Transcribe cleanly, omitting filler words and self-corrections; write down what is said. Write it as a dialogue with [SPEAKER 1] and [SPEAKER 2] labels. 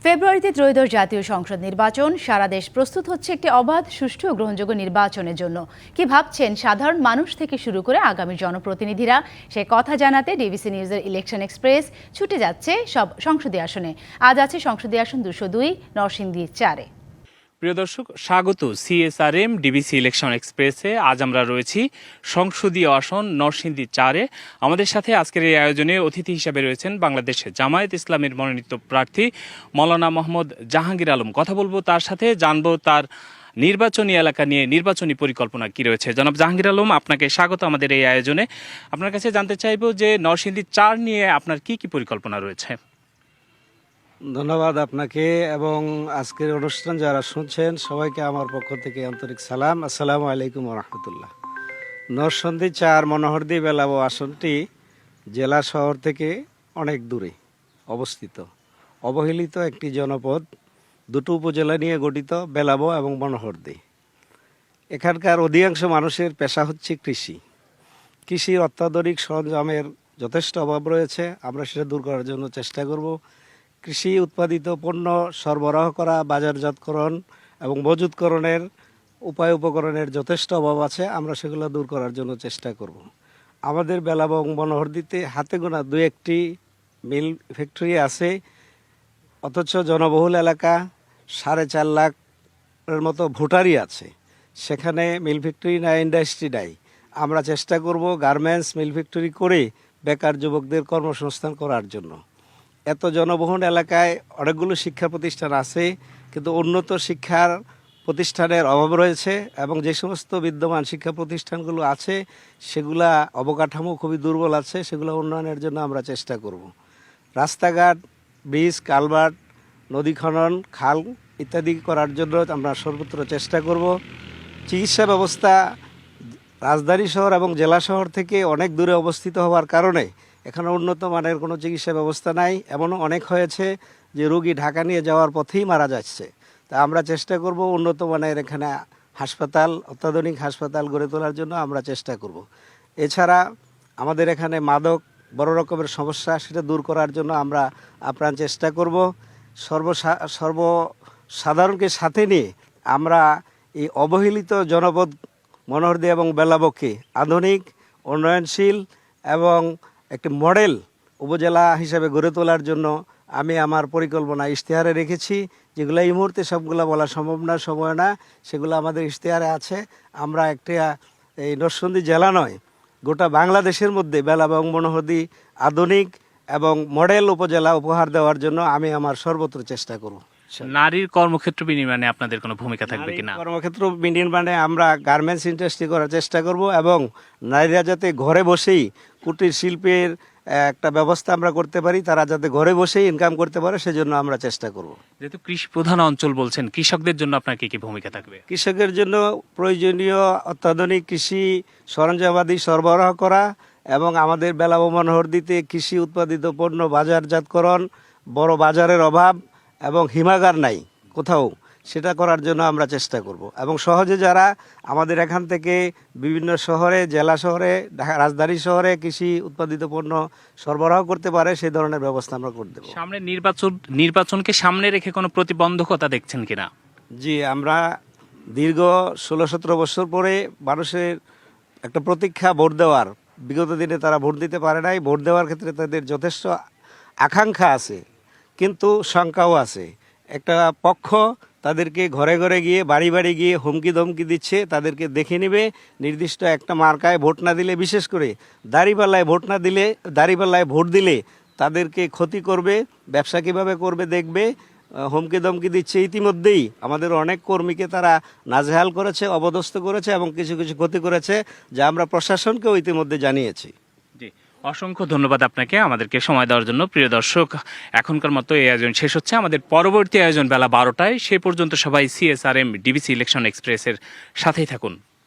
[SPEAKER 1] ফেব্রুয়ারিতে ত্রয়োদশ জাতীয় সংসদ নির্বাচন। সারা দেশ প্রস্তুত হচ্ছে একটি অবাধ, সুষ্ঠু ও গ্রহণযোগ্য নির্বাচনের জন্য। কি ভাবছেন সাধারণ মানুষ থেকে শুরু করে আগামী জনপ্রতিনিধিরা, সে কথা জানাতে ডিবিসি নিউজের ইলেকশন এক্সপ্রেস ছুটে যাচ্ছে সব সংসদীয় আসনে। আজ আছে সংসদীয় আসন 202, নরসিংদী 4-এ।
[SPEAKER 2] প্রিয় দর্শক, স্বাগত সিএসআরএম ডিবিসি ইলেকশন এক্সপ্রেসে। আজ আমরা রয়েছি সংসদীয় আসন নরসিংদী 4-এ। আমাদের সাথে আজকের এই আয়োজনে অতিথি হিসাবে রয়েছেন বাংলাদেশ জামায়াত ইসলামের মনোনীত প্রার্থী মৌলানা মোহাম্মদ জাহাঙ্গীর আলম। কথা বলবো তার সাথে, জানবো তার নির্বাচনী এলাকা নিয়ে নির্বাচনী পরিকল্পনা কি রয়েছে। জনাব জাহাঙ্গীর আলম, আপনাকে স্বাগত আমাদের এই আয়োজনে। আপনার কাছে জানতে চাইবো যে নরসিংদী 4 নিয়ে আপনার কি কি পরিকল্পনা রয়েছে।
[SPEAKER 3] ধন্যবাদ আপনাকে এবং আজকের অনুষ্ঠান যারা শুনছেন সবাইকে আমার পক্ষ থেকে আন্তরিক সালাম। আসসালামু আলাইকুম রহমতুল্লাহ। নরসিংদী 4 মনোহরদী বেলাবো আসনটি জেলা শহর থেকে অনেক দূরে অবস্থিত, অবহেলিত একটি জনপদ। দুটো উপজেলা নিয়ে গঠিত, বেলাবো এবং মনোহরদী। এখানকার অধিকাংশ মানুষের পেশা হচ্ছে কৃষি। কৃষির অত্যাধুনিক সরঞ্জামের যথেষ্ট অভাব রয়েছে, আমরা সেটা দূর করার জন্য চেষ্টা করব। কৃষি উৎপাদিত পণ্য সরবরাহ করা, বাজারজাতকরণ এবং মজুতকরণের উপায় উপকরণের যথেষ্ট অভাব আছে, আমরা সেগুলো দূর করার জন্য চেষ্টা করব। আমাদের বেলাবো এবং মনোহরদীতে হাতে গোনা 2-1টি মিল ফ্যাক্টরি আছে, অথচ জনবহুল এলাকা 4.5 লাখের মতো ভোটারই আছে। সেখানে মিল ফ্যাক্টরি নাই, ইন্ডাস্ট্রি নাই। আমরা চেষ্টা করব গার্মেন্টস মিল ফ্যাক্টরি করে বেকার যুবকদের কর্মসংস্থান করার জন্য। এত জনবহুল এলাকায় অনেকগুলো শিক্ষা প্রতিষ্ঠান আছে, কিন্তু উন্নত শিক্ষার প্রতিষ্ঠানের অভাব রয়েছে এবং যে সমস্ত বিদ্যমান শিক্ষা প্রতিষ্ঠানগুলো আছে সেগুলা অবকাঠামো খুবই দুর্বল আছে, সেগুলো উন্নয়নের জন্য আমরা চেষ্টা করব। রাস্তাঘাট, ব্রিজ, কালভার্ট, নদী খনন, খাল ইত্যাদি করার জন্য আমরা সর্বত্র চেষ্টা করব। চিকিৎসা ব্যবস্থা রাজধানী শহর এবং জেলা শহর থেকে অনেক দূরে অবস্থিত হওয়ার কারণে এখানে উন্নত মানের কোনো চিকিৎসা ব্যবস্থা নাই। এমনও অনেক হয়েছে যে রোগী ঢাকা নিয়ে যাওয়ার পথেই মারা যাচ্ছে। তা আমরা চেষ্টা করব উন্নত মানের এখানে হাসপাতাল, অত্যাধুনিক হাসপাতাল গড়ে তোলার জন্য আমরা চেষ্টা করব। এছাড়া আমাদের এখানে মাদক বড় রকমের সমস্যা, সেটা দূর করার জন্য আমরা আপ্রাণ চেষ্টা করব। সর্বসাধারণকে সাথে নিয়ে আমরা এই অবহেলিত জনপদ মনোহরদী এবং বেলাবোকে আধুনিক, উন্নয়নশীল এবং একটি মডেল উপজেলা হিসেবে গড়ে তোলার জন্য আমি আমার পরিকল্পনা ইশতেহারে রেখেছি, যেগুলো এই মুহূর্তে সবগুলো বলা সম্ভব না, সময় না, সেগুলো আমাদের ইশতেহারে আছে। আমরা একটা এই নরসিংদী জেলা নয়, গোটা বাংলাদেশের মধ্যে বেলাবো এবং মনোহরদী আধুনিক এবং মডেল উপজেলা উপহার দেওয়ার জন্য আমি আমার সর্বত্র চেষ্টা করব।
[SPEAKER 2] নারীর কর্মক্ষেত্র বিনির্মাণে আপনাদের কোনো ভূমিকা থাকবে কিনা?
[SPEAKER 3] কর্মক্ষেত্র বিনির্মাণে আমরা গার্মেন্টস ইন্ডাস্ট্রি করার চেষ্টা করব এবং নারীরা যাতে ঘরে বসেই কুটির শিল্পের একটা ব্যবস্থা আমরা করতে পারি, তারা যাতে ঘরে বসেই ইনকাম করতে পারে সেজন্য আমরা চেষ্টা করব।
[SPEAKER 2] যেহেতু কৃষি প্রধান অঞ্চল বলছেন, কৃষকদের জন্য আপনার কি কি ভূমিকা থাকবে?
[SPEAKER 3] কৃষকের জন্য প্রয়োজনীয় অত্যাধুনিক কৃষি সরঞ্জামাদি সরবরাহ করা এবং আমাদের বেলাবো মনোহরদীতে কৃষি উৎপাদিত পণ্য বাজারজাতকরণ, বড় বাজারের অভাব এবং হিমাগার নাই কোথাও, সেটা করার জন্য আমরা চেষ্টা করব। এবং সহজে যারা আমাদের এখান থেকে বিভিন্ন শহরে, জেলা শহরে, রাজধানী শহরে কৃষি উৎপাদিত পণ্য সরবরাহ করতে পারে সেই ধরনের ব্যবস্থা আমরা করে দেব।
[SPEAKER 2] সামনে নির্বাচনকে সামনে রেখে কোনো প্রতিবন্ধকতা দেখছেন কিনা?
[SPEAKER 3] জি, আমরা দীর্ঘ 16-17 বছর পরে মানুষের একটা প্রতীক্ষা ভোট দেওয়ার, বিগত দিনে তারা ভোট দিতে পারে নাই, ভোট দেওয়ার ক্ষেত্রে তাদের যথেষ্ট আকাঙ্ক্ষা আছে কিন্তু শঙ্কাও আছে। একটা পক্ষ তাদেরকে ঘরে ঘরে গিয়ে, বাড়ি বাড়ি গিয়ে হুমকি ধমকি দিচ্ছে, তাদেরকে দেখে নেবে, নির্দিষ্ট একটা মার্কায় ভোট না দিলে, বিশেষ করে দাড়িপাল্লায় ভোট দিলে তাদেরকে ক্ষতি করবে, ব্যবসা কীভাবে করবে দেখবে, হুমকি ধমকি দিচ্ছে। ইতিমধ্যেই আমাদের অনেক কর্মীকে তারা নাজেহাল করেছে, অপদস্থ করেছে এবং কিছু কিছু ক্ষতি করেছে, যা আমরা প্রশাসনকেও ইতিমধ্যে জানিয়েছি।
[SPEAKER 2] অসংখ্য ধন্যবাদ আপনাকে আমাদেরকে সময় দেওয়ার জন্য। প্রিয় দর্শক, এখনকার মতো এই আয়োজন শেষ হচ্ছে। আমাদের পরবর্তী আয়োজন বেলা 12টায়। সে পর্যন্ত সবাই সিএসআরএম ডিবিসি ইলেকশন এক্সপ্রেসের সাথেই থাকুন।